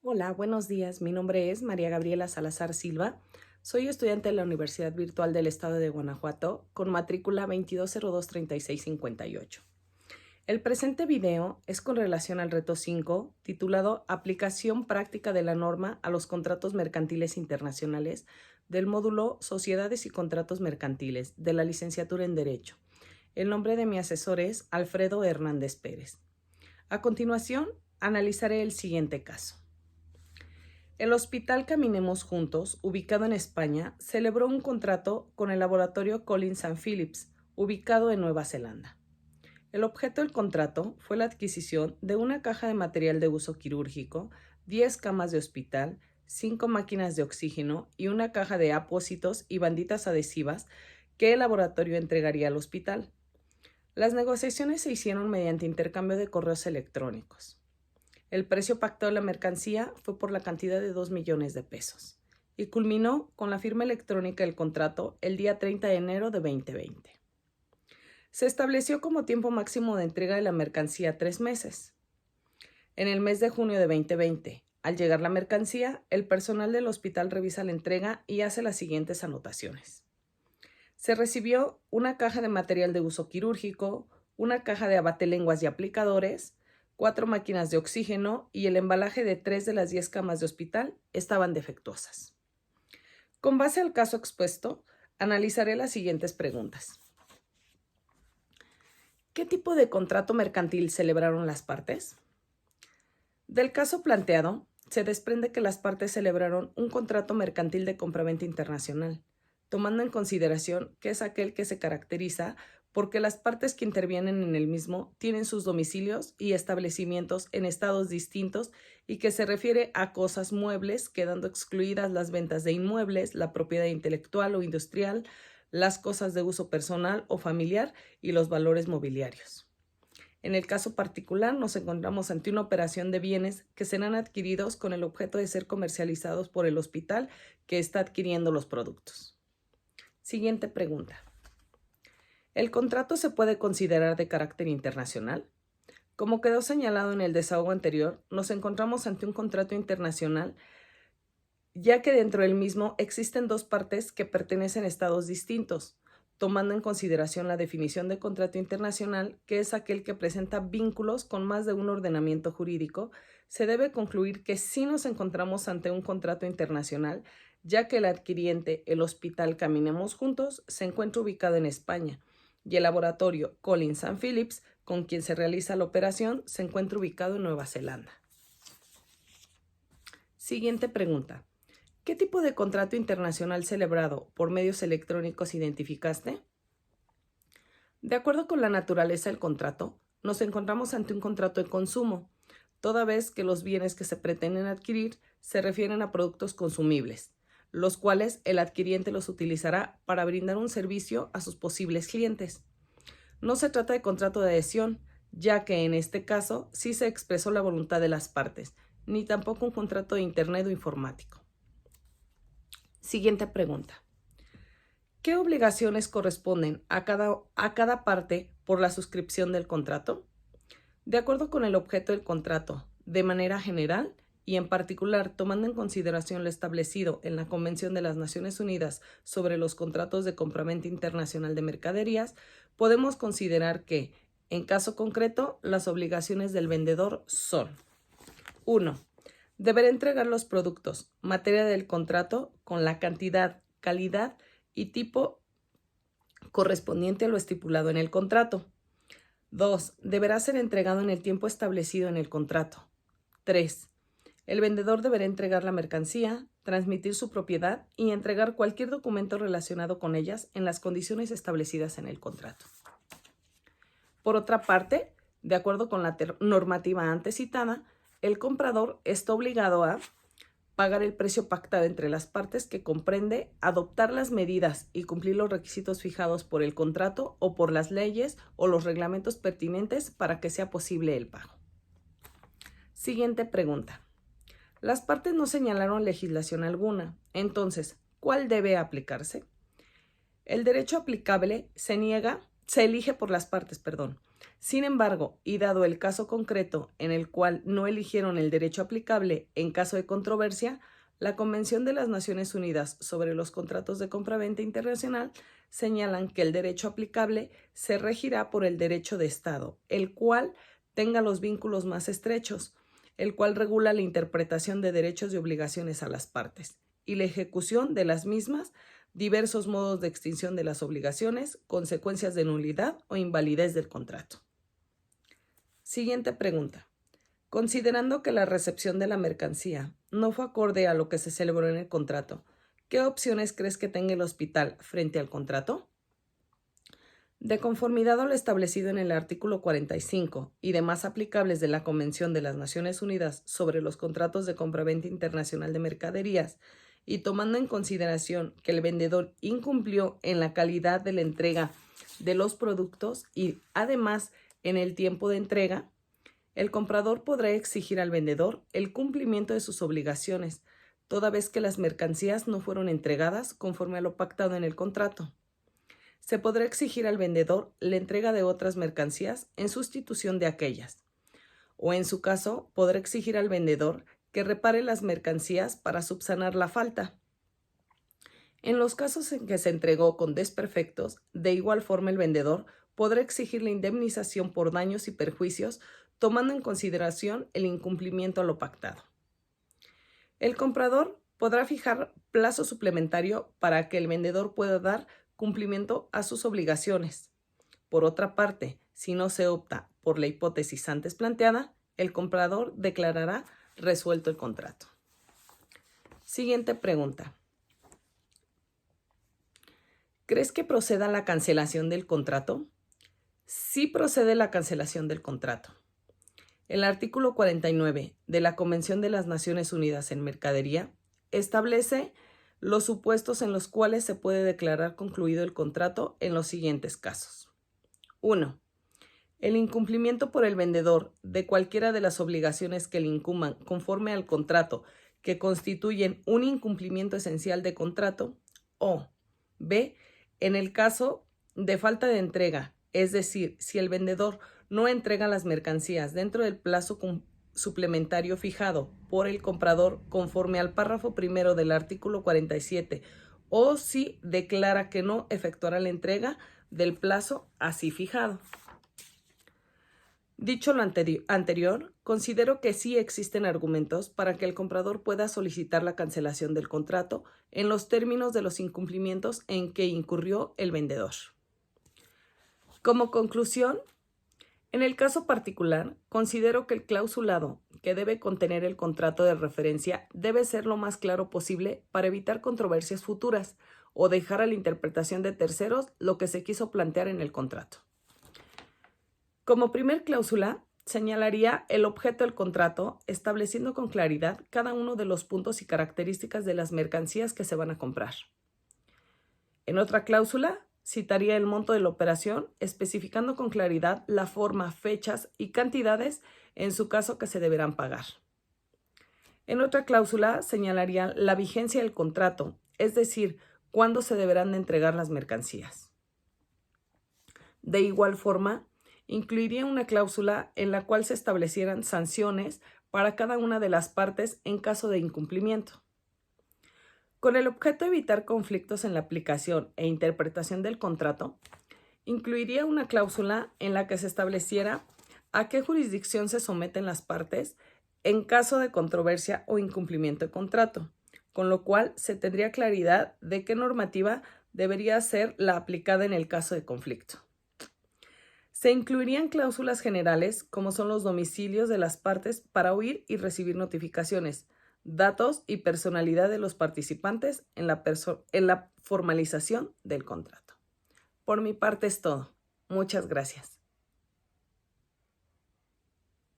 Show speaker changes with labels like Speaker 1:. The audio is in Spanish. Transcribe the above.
Speaker 1: Hola, buenos días. Mi nombre es María Gabriela Salazar Silva. Soy estudiante de la Universidad Virtual del Estado de Guanajuato con matrícula 22023658. El presente video es con relación al reto 5, titulado Aplicación práctica de la norma a los contratos mercantiles internacionales del módulo Sociedades y Contratos Mercantiles de la licenciatura en Derecho. El nombre de mi asesor es Alfredo Hernández Pérez. A continuación, analizaré el siguiente caso. El Hospital Caminemos Juntos, ubicado en España, celebró un contrato con el laboratorio Collins & Phillips, ubicado en Nueva Zelanda. El objeto del contrato fue la adquisición de una caja de material de uso quirúrgico, 10 camas de hospital, 5 máquinas de oxígeno y una caja de apósitos y banditas adhesivas que el laboratorio entregaría al hospital. Las negociaciones se hicieron mediante intercambio de correos electrónicos. El precio pactado de la mercancía fue por la cantidad de 2 millones de pesos y culminó con la firma electrónica del contrato el día 30 de enero de 2020. Se estableció como tiempo máximo de entrega de la mercancía 3 meses. En el mes de junio de 2020, al llegar la mercancía, el personal del hospital revisa la entrega y hace las siguientes anotaciones. Se recibió una caja de material de uso quirúrgico, una caja de abatelenguas y aplicadores, 4 máquinas de oxígeno y el embalaje de 3 de las 10 camas de hospital estaban defectuosas. Con base al caso expuesto, analizaré las siguientes preguntas. ¿Qué tipo de contrato mercantil celebraron las partes? Del caso planteado, se desprende que las partes celebraron un contrato mercantil de compraventa internacional, tomando en consideración que es aquel que se caracteriza porque las partes que intervienen en el mismo tienen sus domicilios y establecimientos en estados distintos y que se refiere a cosas muebles, quedando excluidas las ventas de inmuebles, la propiedad intelectual o industrial, las cosas de uso personal o familiar y los valores mobiliarios. En el caso particular, nos encontramos ante una operación de bienes que serán adquiridos con el objeto de ser comercializados por el hospital que está adquiriendo los productos. Siguiente pregunta. ¿El contrato se puede considerar de carácter internacional? Como quedó señalado en el desahogo anterior, nos encontramos ante un contrato internacional, ya que dentro del mismo existen dos partes que pertenecen a estados distintos, tomando en consideración la definición de contrato internacional, que es aquel que presenta vínculos con más de un ordenamiento jurídico, se debe concluir que sí nos encontramos ante un contrato internacional, ya que el adquiriente, el Hospital Caminemos Juntos, se encuentra ubicado en España, y el laboratorio Collins & Phillips, con quien se realiza la operación, se encuentra ubicado en Nueva Zelanda. Siguiente pregunta. ¿Qué tipo de contrato internacional celebrado por medios electrónicos identificaste? De acuerdo con la naturaleza del contrato, nos encontramos ante un contrato de consumo, toda vez que los bienes que se pretenden adquirir se refieren a productos consumibles, los cuales el adquiriente los utilizará para brindar un servicio a sus posibles clientes. No se trata de contrato de adhesión, ya que en este caso sí se expresó la voluntad de las partes, ni tampoco un contrato de Internet o informático. Siguiente pregunta. ¿Qué obligaciones corresponden a cada parte por la suscripción del contrato? De acuerdo con el objeto del contrato, de manera general y en particular tomando en consideración lo establecido en la Convención de las Naciones Unidas sobre los contratos de compraventa internacional de mercaderías, podemos considerar que, en caso concreto, las obligaciones del vendedor son: 1. Deberá entregar los productos, materia del contrato, con la cantidad, calidad y tipo correspondiente a lo estipulado en el contrato. 2. Deberá ser entregado en el tiempo establecido en el contrato. 3. El vendedor deberá entregar la mercancía, transmitir su propiedad y entregar cualquier documento relacionado con ellas en las condiciones establecidas en el contrato. Por otra parte, de acuerdo con la normativa antes citada, el comprador está obligado a pagar el precio pactado entre las partes, que comprende adoptar las medidas y cumplir los requisitos fijados por el contrato o por las leyes o los reglamentos pertinentes para que sea posible el pago. Siguiente pregunta. Las partes no señalaron legislación alguna, entonces, ¿cuál debe aplicarse? El derecho aplicable se elige por las partes, Sin embargo, y dado el caso concreto en el cual no eligieron el derecho aplicable en caso de controversia, la Convención de las Naciones Unidas sobre los Contratos de Compraventa Internacional señalan que el derecho aplicable se regirá por el derecho de Estado, el cual tenga los vínculos más estrechos, el cual regula la interpretación de derechos y obligaciones a las partes y la ejecución de las mismas, diversos modos de extinción de las obligaciones, consecuencias de nulidad o invalidez del contrato. Siguiente pregunta. Considerando que la recepción de la mercancía no fue acorde a lo que se celebró en el contrato, ¿qué opciones crees que tenga el hospital frente al contrato? De conformidad a lo establecido en el artículo 45 y demás aplicables de la Convención de las Naciones Unidas sobre los Contratos de Compraventa Internacional de Mercaderías, y tomando en consideración que el vendedor incumplió en la calidad de la entrega de los productos y además en el tiempo de entrega, el comprador podrá exigir al vendedor el cumplimiento de sus obligaciones, toda vez que las mercancías no fueron entregadas conforme a lo pactado en el contrato. Se podrá exigir al vendedor la entrega de otras mercancías en sustitución de aquellas, o en su caso, podrá exigir al vendedor que repare las mercancías para subsanar la falta. En los casos en que se entregó con desperfectos, de igual forma el vendedor podrá exigir la indemnización por daños y perjuicios, tomando en consideración el incumplimiento a lo pactado. El comprador podrá fijar plazo suplementario para que el vendedor pueda dar cumplimiento a sus obligaciones. Por otra parte, si no se opta por la hipótesis antes planteada, el comprador declarará resuelto el contrato. Siguiente pregunta. ¿Crees que proceda la cancelación del contrato? Sí procede la cancelación del contrato. El artículo 49 de la Convención de las Naciones Unidas en Mercadería establece los supuestos en los cuales se puede declarar concluido el contrato en los siguientes casos. 1. El incumplimiento por el vendedor de cualquiera de las obligaciones que le incumban conforme al contrato que constituyen un incumplimiento esencial de contrato, o B. En el caso de falta de entrega, es decir, si el vendedor no entrega las mercancías dentro del plazo suplementario fijado por el comprador conforme al párrafo primero del artículo 47, o si declara que no efectuará la entrega del plazo así fijado. Dicho lo anterior, considero que sí existen argumentos para que el comprador pueda solicitar la cancelación del contrato en los términos de los incumplimientos en que incurrió el vendedor. Como conclusión, en el caso particular, considero que el clausulado que debe contener el contrato de referencia debe ser lo más claro posible para evitar controversias futuras o dejar a la interpretación de terceros lo que se quiso plantear en el contrato. Como primer cláusula, señalaría el objeto del contrato, estableciendo con claridad cada uno de los puntos y características de las mercancías que se van a comprar. En otra cláusula, citaría el monto de la operación, especificando con claridad la forma, fechas y cantidades en su caso que se deberán pagar. En otra cláusula, señalaría la vigencia del contrato, es decir, cuándo se deberán de entregar las mercancías. De igual forma, incluiría una cláusula en la cual se establecieran sanciones para cada una de las partes en caso de incumplimiento. Con el objeto de evitar conflictos en la aplicación e interpretación del contrato, incluiría una cláusula en la que se estableciera a qué jurisdicción se someten las partes en caso de controversia o incumplimiento de contrato, con lo cual se tendría claridad de qué normativa debería ser la aplicada en el caso de conflicto. Se incluirían cláusulas generales como son los domicilios de las partes para oír y recibir notificaciones, datos y personalidad de los participantes en la formalización del contrato. Por mi parte es todo. Muchas gracias.